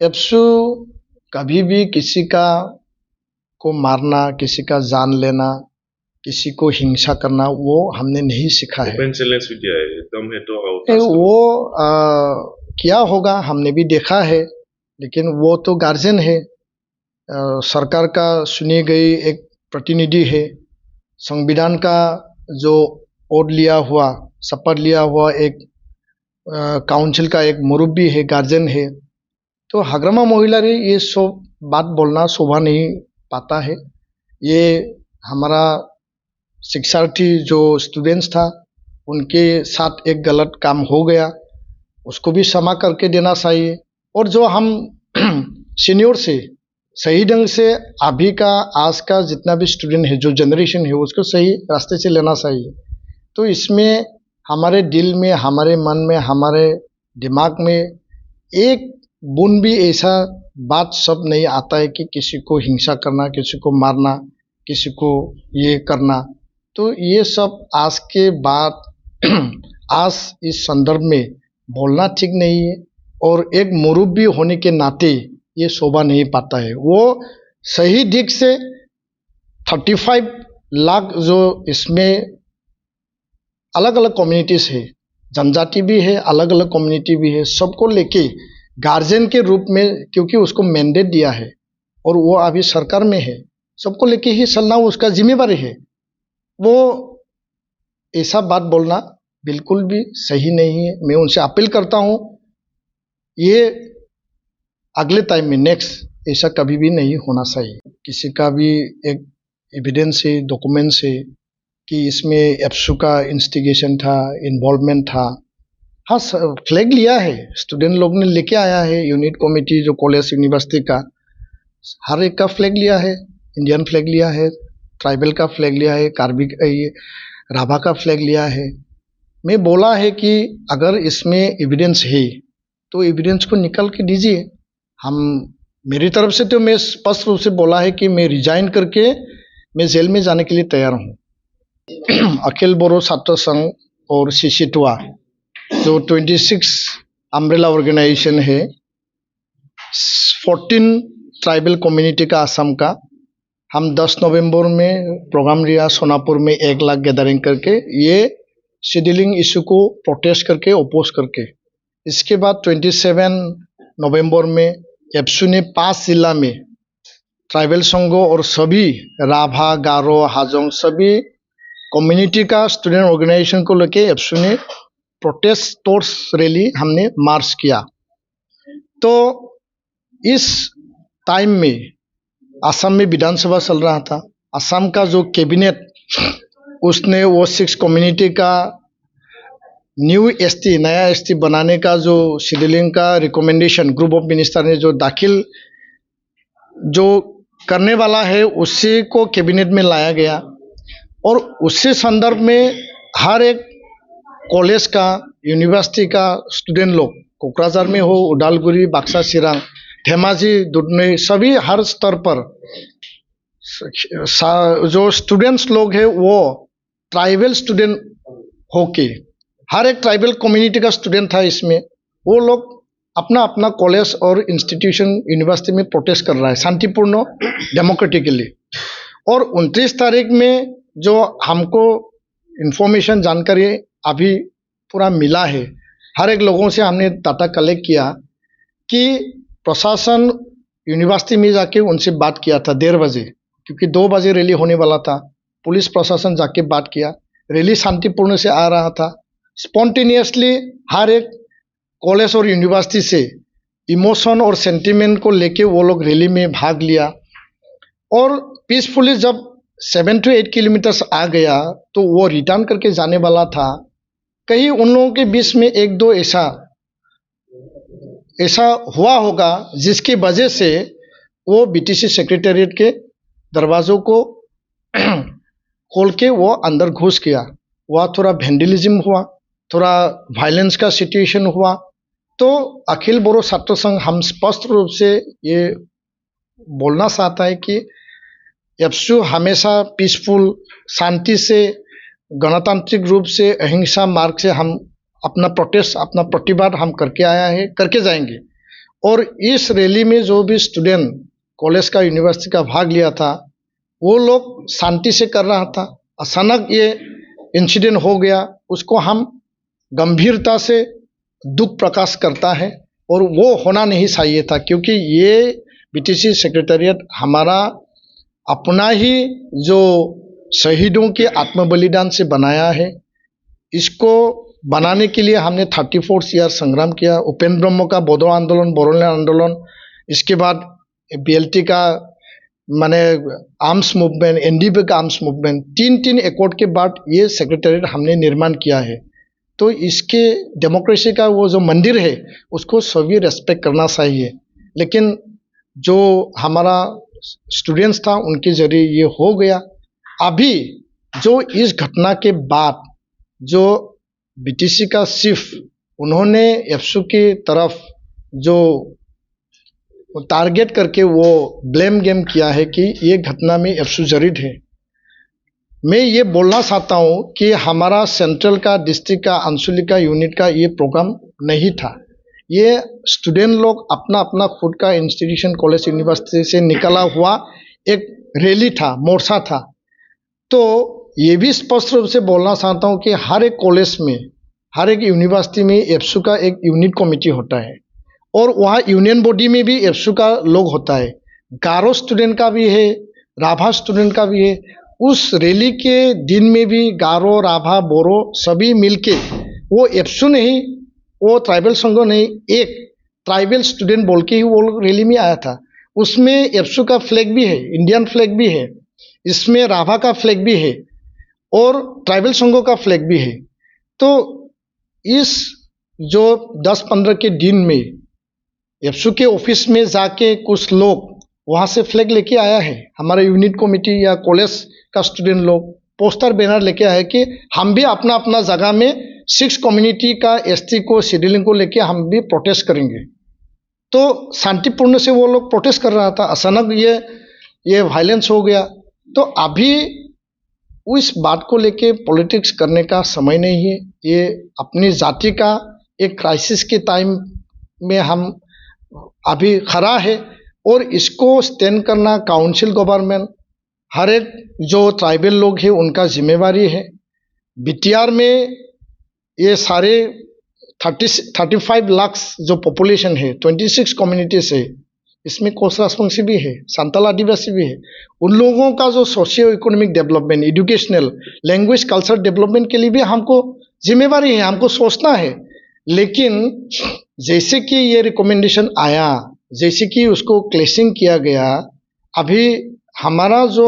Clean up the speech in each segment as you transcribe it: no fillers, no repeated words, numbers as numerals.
एप्सू कभी भी किसी का को मारना, किसी का जान लेना, किसी को हिंसा करना वो हमने नहीं सीखा है। ओपन चैलेंज भी दिया है, दम है तो आओ वो क्या होगा हमने भी देखा है, लेकिन वो तो गार्जियन है, सरकार का चुनी गई एक प्रतिनिधि है, संविधान का जो ओढ़ लिया हुआ, शपथ लिया हुआ एक काउंसिल का एक मुरब्बी है, गार्जियन है। तो हाग्रामा महिला रे ये सब बात बोलना शोभा नहीं पाता है। ये हमारा शिक्षार्थी जो स्टूडेंट्स था उनके साथ एक गलत काम हो गया, उसको भी क्षमा करके देना चाहिए। और जो हम सीनियर से सही ढंग से अभी का आज का जितना भी स्टूडेंट है, जो जनरेशन है, उसको सही रास्ते से लेना चाहिए। तो इसमें हमारे दिल में, हमारे मन में, हमारे दिमाग में एक बूंद भी ऐसा बात सब नहीं आता है कि किसी को हिंसा करना, किसी को मारना, किसी को ये करना। तो ये सब आज के बाद आज इस संदर्भ में बोलना ठीक नहीं है, और एक मुरब्बी होने के नाते ये शोभा नहीं पाता है। वो सही दिख से 35 लाख जो इसमें अलग अलग कम्युनिटीज है, जनजाति भी है, अलग अलग कम्युनिटी भी है, सबको लेके गार्जियन के रूप में, क्योंकि उसको मैंडेट दिया है और वो अभी सरकार में है, सबको लेके ही चलना उसका जिम्मेवारी है। वो ऐसा बात बोलना बिल्कुल भी सही नहीं है। मैं उनसे अपील करता हूँ, ये अगले टाइम में नेक्स्ट ऐसा कभी भी नहीं होना चाहिए। किसी का भी एक एविडेंस है, डॉक्यूमेंट्स है कि इसमें एप्सू का इंस्टिगेशन था, इन्वॉल्वमेंट था। हाँ, फ्लैग लिया है, स्टूडेंट लोग ने लेके आया है, यूनिट कमेटी जो कॉलेज यूनिवर्सिटी का हर एक का फ्लैग लिया है, इंडियन फ्लैग लिया है, ट्राइबल का फ्लैग लिया है, कार्बी ये राभा का फ्लैग लिया है। मैं बोला है कि अगर इसमें एविडेंस है तो एविडेंस को निकल के दीजिए। हम मेरी तरफ से तो मैं स्पष्ट रूप से बोला है कि मैं रिजाइन करके मैं जेल में जाने के लिए तैयार हूँ। अखिल बोरो छात्र संघ और सिसिटुआ जो 26 अम्ब्रेला ऑर्गेनाइजेशन है, 14 ट्राइबल कम्युनिटी का असम का, हम 10 नवंबर में प्रोग्राम लिया सोनापुर में 1 लाख गैदरिंग करके, ये शेड्यूलिंग इशू को प्रोटेस्ट करके, ओपोज करके। इसके बाद 27 नवंबर में एप्सू ने 5 जिला में ट्राइबल संघों और सभी राभा, गारो, हाजोंग सभी कम्युनिटी का स्टूडेंट ऑर्गेनाइजेशन को लेके एप्सू ने प्रोटेस्ट टोर्स रैली हमने मार्च किया। तो इस टाइम में असम में विधानसभा चल रहा था, असम का जो कैबिनेट उसने वो 6 कम्युनिटी का न्यू एसटी, नया एसटी बनाने का जो शेड्यूलिंग का रिकमेंडेशन ग्रुप ऑफ मिनिस्टर ने जो दाखिल जो करने वाला है उसी को कैबिनेट में लाया गया। और उसी संदर्भ में हर एक कॉलेज का, यूनिवर्सिटी का स्टूडेंट लोग, कोकराझार में हो, उदालगुरी, बक्सा, चिरांग, धेमाजी, दुधनई, सभी हर स्तर पर जो स्टूडेंट्स लोग हैं वो ट्राइबल स्टूडेंट होके, हर एक ट्राइबल कम्युनिटी का स्टूडेंट था इसमें, वो लोग अपना अपना कॉलेज और इंस्टीट्यूशन, यूनिवर्सिटी में प्रोटेस्ट कर रहा है शांतिपूर्ण, डेमोक्रेटिकली। और 29 तारीख में जो हमको इंफॉर्मेशन, जानकारी अभी पूरा मिला है, हर एक लोगों से हमने डाटा कलेक्ट किया कि प्रशासन यूनिवर्सिटी में जाके उनसे बात किया था 1:30 बजे, क्योंकि 2 बजे रैली होने वाला था। पुलिस प्रशासन जाके बात किया, रैली शांतिपूर्ण से आ रहा था। स्पॉन्टेनियसली हर एक कॉलेज और यूनिवर्सिटी से इमोशन और सेंटिमेंट को लेके वो लोग रैली में भाग लिया। और पीसफुली जब 7 to 8 किलोमीटर्स आ गया तो वो रिटर्न करके जाने वाला था। कहीं उन लोगों के बीच में 1-2 ऐसा हुआ होगा जिसकी वजह से वो बीटीसी सेक्रेटेरिएट के दरवाज़ों को खोल के वो अंदर घुस गया। वहाँ थोड़ा वैंडलिज्म हुआ, थोड़ा वायलेंस का सिचुएशन हुआ। तो अखिल बोरो छात्र संघ हम स्पष्ट रूप से ये बोलना चाहता है कि एप्सू हमेशा पीसफुल, शांति से, गणतांत्रिक रूप से, अहिंसा मार्ग से हम अपना प्रोटेस्ट, अपना प्रतिवाद हम करके आया है, करके जाएंगे। और इस रैली में जो भी स्टूडेंट कॉलेज का यूनिवर्सिटी का भाग लिया था वो लोग शांति से कर रहा था। अचानक ये इंसिडेंट हो गया, उसको हम गंभीरता से दुख प्रकाश करता है और वो होना नहीं चाहिए था, क्योंकि ये बीटीसी सेक्रेटेरिएट हमारा अपना ही जो शहीदों के आत्मबलिदान से बनाया है। इसको बनाने के लिए हमने 34 ईयर संग्राम किया। उपेंद्र ब्रह्म का बोडो आंदोलन, बोडोलैंड आंदोलन, इसके बाद बीएलटी का माने आर्म्स मूवमेंट, एनडीपी का आर्म्स मूवमेंट, तीन एकॉर्ड के बाद ये सेक्रेटेरिएट हमने निर्माण किया है। तो इसके डेमोक्रेसी का वो जो मंदिर है उसको सभी रेस्पेक्ट करना चाहिए, लेकिन जो हमारा स्टूडेंट्स था उनके जरिए ये हो गया। अभी जो इस घटना के बाद जो बीटीसी का चीफ उन्होंने एफसू की तरफ जो टारगेट करके वो ब्लेम गेम किया है कि ये घटना में एफसू जड़ित है। मैं ये बोलना चाहता हूँ कि हमारा सेंट्रल का, डिस्ट्रिक्ट का, आंचलिक का, यूनिट का ये प्रोग्राम नहीं था। ये स्टूडेंट लोग अपना अपना खुद का इंस्टीट्यूशन, कॉलेज, यूनिवर्सिटी से निकला हुआ एक रैली था, मोर्चा था। तो ये भी स्पष्ट रूप से बोलना चाहता हूँ कि हर एक कॉलेज में, हर एक यूनिवर्सिटी में एफसू का एक यूनिट कमेटी होता है और वहाँ यूनियन बॉडी में भी एफसू का लोग होता है। गारो स्टूडेंट का भी है, राभा स्टूडेंट का भी है। उस रैली के दिन में भी गारो, राभा, बोरो सभी मिलके, वो एफसू नहीं, वो ट्राइबल संघ नहीं, एक ट्राइबल स्टूडेंट बोल के ही वो रैली में आया था। उसमें एफसू का फ्लैग भी है, इंडियन फ्लैग भी है, इसमें राभा का फ्लैग भी है और ट्राइबल संघों का फ्लैग भी है। तो इस जो 10-15 के दिन में एफसू के ऑफिस में जाके कुछ लोग वहाँ से फ्लैग लेके आया है। हमारे यूनिट कमेटी या कॉलेज का स्टूडेंट लोग पोस्टर बैनर लेके आए कि हम भी अपना अपना जगह में 6 कम्युनिटी का एसटी को, शेड्यूलिंग को लेके हम भी प्रोटेस्ट करेंगे। तो शांतिपूर्ण से वो लोग प्रोटेस्ट कर रहा था, अचानक ये वायलेंस हो गया। तो अभी उस बात को लेके पॉलिटिक्स करने का समय नहीं है। ये अपनी जाति का एक क्राइसिस के टाइम में हम अभी खड़ा है और इसको स्टैंड करना काउंसिल गवर्नमेंट, हर एक जो ट्राइबल लोग हैं उनका जिम्मेवारी है। बीटीआर में ये सारे 35 लाख जो पॉपुलेशन है, 26 कम्युनिटीज है, इसमें कोस राजवंशी भी है, संताल आदिवासी भी है। उन लोगों का जो socio economic development, educational, language, culture development के लिए भी हमको जिम्मेवारी है, हमको सोचना है। लेकिन जैसे कि ये रिकमेंडेशन आया, जैसे कि उसको क्लेसिंग किया गया, अभी हमारा जो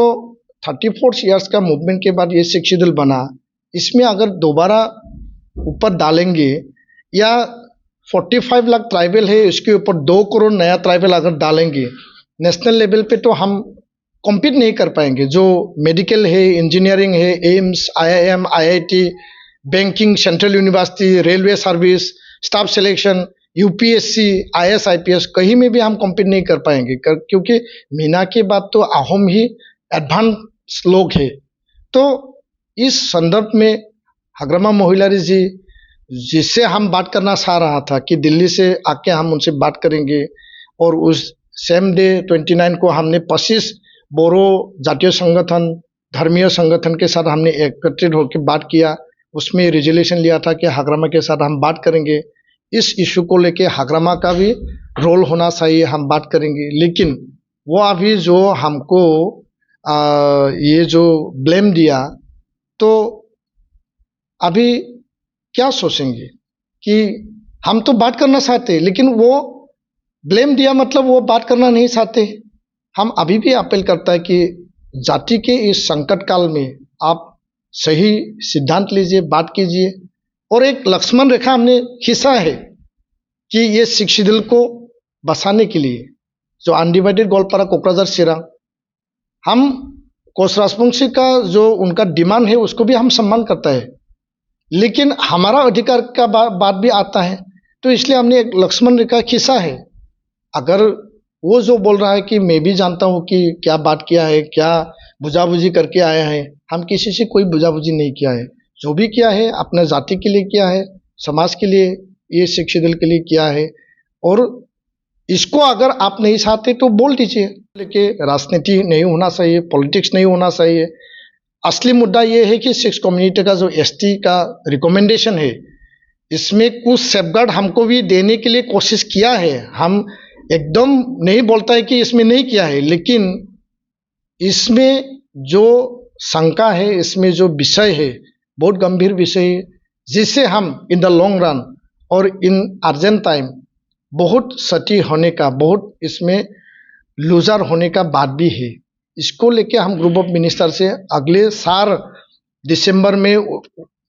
34 इयर्स का मूवमेंट के बाद ये शेड्यूल बना, इसमें अगर दोबारा ऊपर डालेंगे या 45 लाख ट्राइबल है, इसके ऊपर 2 करोड़ नया ट्राइबल अगर डालेंगे नेशनल लेवल पे, तो हम कॉम्पीट नहीं कर पाएंगे। जो मेडिकल है, इंजीनियरिंग है, AIIMS, IIM, IIT, banking, central university, railway service, staff selection, UPSC, IAS, IPS, कहीं में भी हम कॉम्पीट नहीं कर पाएंगे, क्योंकि मीना के बाद तो अहोम ही एडवांस लोग हैं। तो इस संदर्भ में हग्रमा मोहिलारी जी, जिससे हम बात करना चाह रहा था कि दिल्ली से आके हम उनसे बात करेंगे, और उस सेम डे 29 को हमने 25 बोरो जातीय संगठन, धर्मीय संगठन के साथ हमने एकत्रित होकर बात किया। उसमें रेजोल्यूशन लिया था कि हग्रमा के साथ हम बात करेंगे, इस इशू को लेके हग्रमा का भी रोल होना चाहिए, हम बात करेंगे। लेकिन वो अभी जो हमको ये जो ब्लेम दिया, तो अभी क्या सोचेंगे कि हम तो बात करना चाहते, लेकिन वो ब्लेम दिया मतलब वो बात करना नहीं चाहते। हम अभी भी अपील करता है कि जाति के इस संकट काल में आप सही सिद्धांत लीजिए, बात कीजिए। और एक लक्ष्मण रेखा हमने खींचा है कि ये सिख शेड्यूल को बसाने के लिए जो अनडिवाइडेड गोलपारा, कोकराझार, सिरांग, हम कोस राजवंशी का जो उनका डिमांड है उसको भी हम सम्मान करता है, लेकिन हमारा अधिकार का बात भी आता है। तो इसलिए हमने एक लक्ष्मण रेखा खींचा है। अगर वो जो बोल रहा है कि मैं भी जानता हूँ कि क्या बात किया है, क्या बुझाबुझी करके आया है, हम किसी से कोई बुझाबुझी नहीं किया है। जो भी किया है अपने जाति के लिए किया है, समाज के लिए, ये सिख शेड्यूल के लिए किया है। और इसको अगर आप नहीं चाहते तो बोल दीजिए, लेकिन राजनीति नहीं होना चाहिए, पॉलिटिक्स नहीं होना चाहिए। असली मुद्दा ये है कि सिक्स कम्युनिटी का जो एसटी का रिकमेंडेशन है, इसमें कुछ सेफगार्ड हमको भी देने के लिए कोशिश किया है। हम एकदम नहीं बोलता है कि इसमें नहीं किया है, लेकिन इसमें जो शंका है, इसमें जो विषय है, बहुत गंभीर विषय है, जिससे हम इन द लॉन्ग रन और इन अर्जेंट टाइम बहुत सटी होने का, बहुत इसमें लूजर होने का बात भी है। इसको लेके हम ग्रुप ऑफ मिनिस्टर से अगले साल दिसंबर में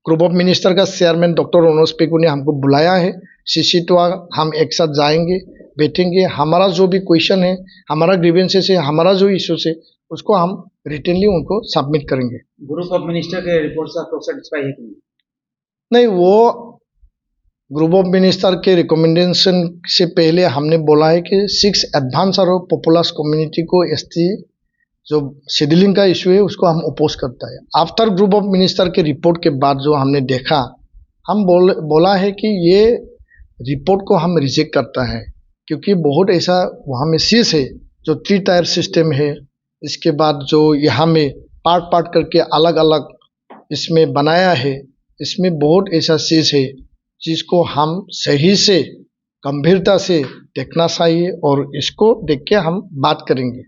ग्रुप ऑफ मिनिस्टर का चेयरमैन डॉक्टर ओनोस पेगू ने हमको बुलाया है। सीसीटोआ हम एक साथ जाएंगे, बैठेंगे, हमारा जो भी क्वेश्चन है, हमारा ग्रीवेंसेस है, हमारा जो इश्यूज है, उसको हम रिटनली उनको सबमिट करेंगे। ग्रुप ऑफ मिनिस्टर के रिपोर्ट से आप लोग सेटिस्फाई है कि नहीं? नहीं, वो ग्रुप ऑफ मिनिस्टर के रिकमेंडेशन से पहले हमने बोला है कि 6 एडवांस और पॉपुलस कम्युनिटी को एसटी जो शेड्यूलिंग का इशू है उसको हम अपोज करता है। आफ्टर ग्रुप ऑफ मिनिस्टर के रिपोर्ट के बाद जो हमने देखा, हम बोला है कि ये रिपोर्ट को हम रिजेक्ट करता है, क्योंकि बहुत ऐसा वहाँ में चीज़ है जो 3 टायर सिस्टम है। इसके बाद जो यहाँ में पार्ट पार्ट करके अलग अलग इसमें बनाया है, इसमें बहुत ऐसा चीज़ है जिसको हम सही से गंभीरता से देखना चाहिए और इसको देख के हम बात करेंगे।